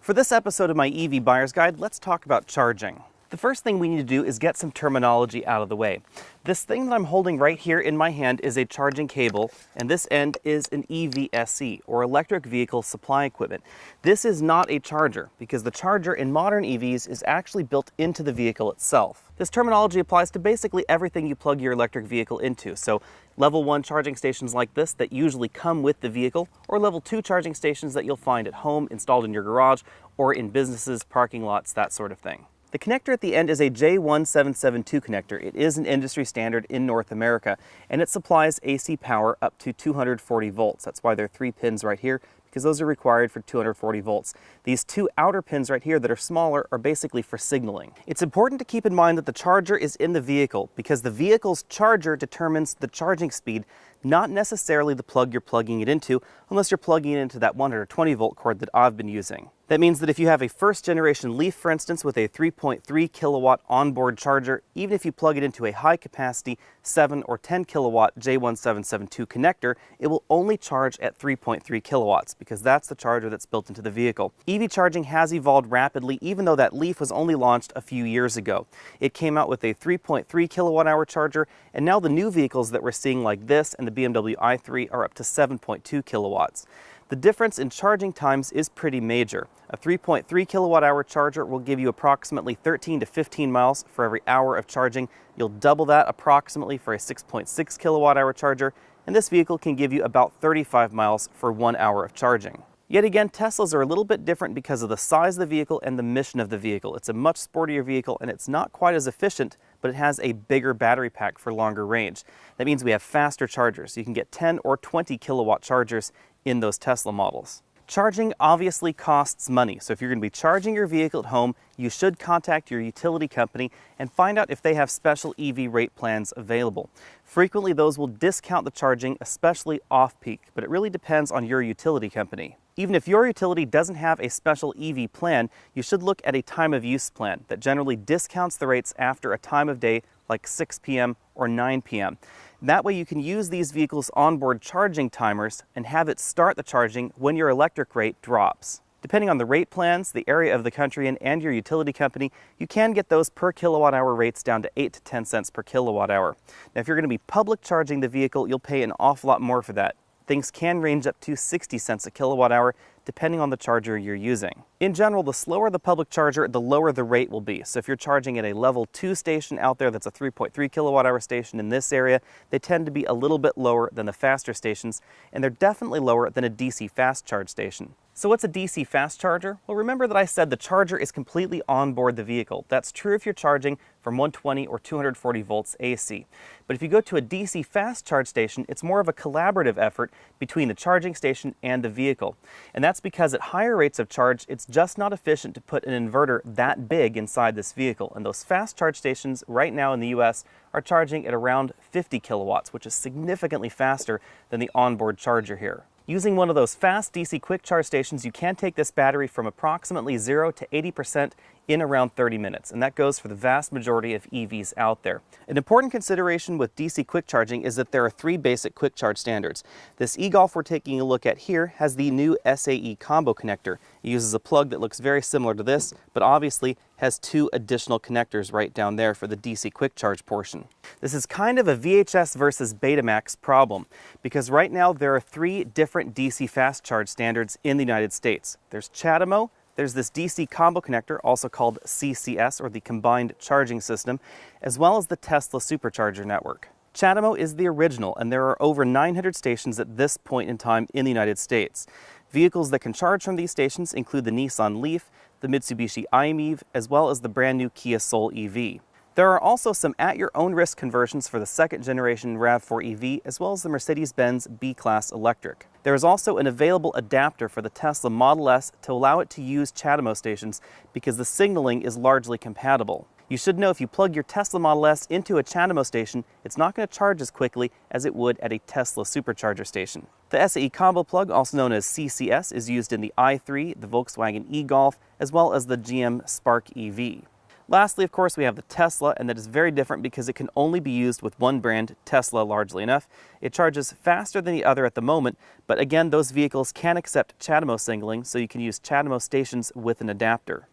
For this episode of my EV Buyer's Guide, let's talk about charging. The first thing we need to do is get some terminology out of the way. This thing that I'm holding right here in my hand is a charging cable, and this end is an EVSE, or electric vehicle supply equipment. This is not a charger, because the charger in modern EVs is actually built into the vehicle itself. This terminology applies to basically everything you plug your electric vehicle into. So level 1 charging stations like this that usually come with the vehicle, or level 2 charging stations that you'll find at home, installed in your garage, or in businesses, parking lots, that sort of thing. The connector at the end is a J1772 connector. It is an industry standard in North America, and it supplies AC power up to 240 volts. That's why there are 3 pins right here, because those are required for 240 volts. These 2 outer pins right here that are smaller are basically for signaling. It's important to keep in mind that the charger is in the vehicle, because the vehicle's charger determines the charging speed, not necessarily the plug you're plugging it into, unless you're plugging it into that 120 volt cord that I've been using. That means that if you have a first generation Leaf, for instance, with a 3.3 kilowatt onboard charger, even if you plug it into a high capacity 7 or 10 kilowatt J1772 connector, it will only charge at 3.3 kilowatts, because that's the charger that's built into the vehicle. EV charging has evolved rapidly, even though that Leaf was only launched a few years ago. It came out with a 3.3 kilowatt hour charger, and now the new vehicles that we're seeing like this and the BMW i3 are up to 7.2 kilowatts. The difference in charging times is pretty major. A 3.3 kilowatt hour charger will give you approximately 13 to 15 miles for every hour of charging. You'll double that approximately for a 6.6 kilowatt hour charger, and this vehicle can give you about 35 miles for 1 hour of charging. Yet again, Teslas are a little bit different because of the size of the vehicle and the mission of the vehicle. It's a much sportier vehicle and it's not quite as efficient, but it has a bigger battery pack for longer range. That means we have faster chargers. You can get 10 or 20 kilowatt chargers in those Tesla models. Charging obviously costs money, so if you're going to be charging your vehicle at home, you should contact your utility company and find out if they have special EV rate plans available. Frequently those will discount the charging, especially off-peak, but it really depends on your utility company. Even if your utility doesn't have a special EV plan, you should look at a time of use plan that generally discounts the rates after a time of day like 6 p.m. or 9 p.m. That way you can use these vehicles' onboard charging timers and have it start the charging when your electric rate drops. Depending on the rate plans, the area of the country and your utility company, you can get those per kilowatt hour rates down to 8 to 10 cents per kilowatt hour. Now if you're going to be public charging the vehicle, you'll pay an awful lot more for that. Things can range up to 60 cents a kilowatt hour depending on the charger you're using. In general, the slower the public charger, the lower the rate will be. So if you're charging at a level 2 station out there that's a 3.3 kilowatt hour station in this area, they tend to be a little bit lower than the faster stations, and they're definitely lower than a DC fast charge station. So what's a DC fast charger? Well, remember that I said the charger is completely on board the vehicle. That's true if you're charging from 120 or 240 volts AC. But if you go to a DC fast charge station, it's more of a collaborative effort between the charging station and the vehicle. And that's because at higher rates of charge, it's just not efficient to put an inverter that big inside this vehicle. And those fast charge stations right now in the US are charging at around 50 kilowatts, which is significantly faster than the onboard charger here. Using one of those fast DC quick charge stations, you can take this battery from approximately 0 to 80% in around 30 minutes, and that goes for the vast majority of EVs out there. An important consideration with DC quick charging is that there are 3 basic quick charge standards. This e-Golf we're taking a look at here has the new SAE combo connector. It uses a plug that looks very similar to this, but obviously has 2 additional connectors right down there for the DC quick charge portion. This is kind of a VHS versus Betamax problem, because right now there are 3 different DC fast charge standards in the United States. There's CHAdeMO, there's this DC combo connector, also called CCS, or the Combined Charging System, as well as the Tesla Supercharger Network. CHAdeMO is the original, and there are over 900 stations at this point in time in the United States. Vehicles that can charge from these stations include the Nissan Leaf, the Mitsubishi i-MiEV, as well as the brand new Kia Soul EV. There are also some at-your-own-risk conversions for the 2nd generation RAV4 EV, as well as the Mercedes-Benz B-Class Electric. There is also an available adapter for the Tesla Model S to allow it to use CHAdeMO stations because the signaling is largely compatible. You should know if you plug your Tesla Model S into a CHAdeMO station, it's not going to charge as quickly as it would at a Tesla supercharger station. The SAE combo plug, also known as CCS, is used in the i3, the Volkswagen e-Golf, as well as the GM Spark EV. Lastly, of course, we have the Tesla, and that is very different because it can only be used with one brand, Tesla, largely enough. It charges faster than the other at the moment, but again, those vehicles can accept CHAdeMO signaling, so you can use CHAdeMO stations with an adapter.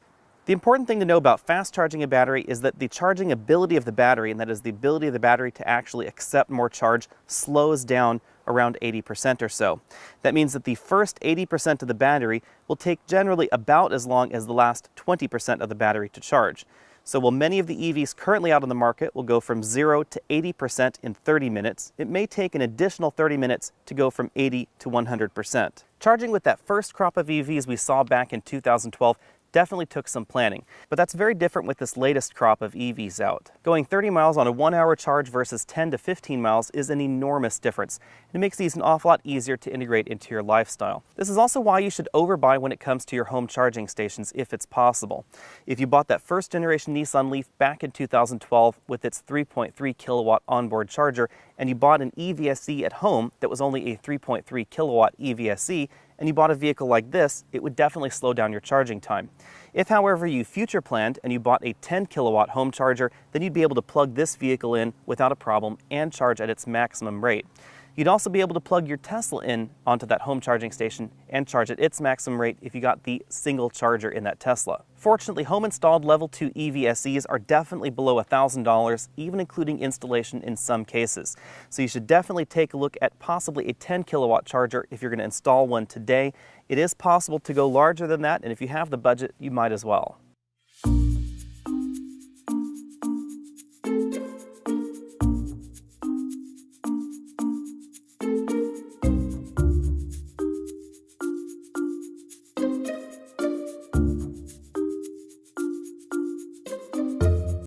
The important thing to know about fast charging a battery is that the charging ability of the battery, and that is the ability of the battery to actually accept more charge, slows down around 80% or so. That means that the first 80% of the battery will take generally about as long as the last 20% of the battery to charge. So while many of the EVs currently out on the market will go from 0 to 80% in 30 minutes, it may take an additional 30 minutes to go from 80 to 100%. Charging with that first crop of EVs we saw back in 2012 definitely took some planning, but that's very different with this latest crop of EVs out. Going 30 miles on a 1-hour charge versus 10 to 15 miles is an enormous difference. It makes these an awful lot easier to integrate into your lifestyle. This is also why you should overbuy when it comes to your home charging stations if it's possible. If you bought that first generation Nissan Leaf back in 2012 with its 3.3 kilowatt onboard charger, and you bought an EVSE at home that was only a 3.3 kilowatt EVSE, and you bought a vehicle like this, it would definitely slow down your charging time. If, however, you future planned and you bought a 10 kilowatt home charger, then you'd be able to plug this vehicle in without a problem and charge at its maximum rate. You'd also be able to plug your Tesla in onto that home charging station and charge at its maximum rate if you got the single charger in that Tesla. Fortunately, home installed level 2 EVSEs are definitely below $1,000, even including installation in some cases. So you should definitely take a look at possibly a 10 kilowatt charger if you're going to install one today. It is possible to go larger than that, and if you have the budget, you might as well.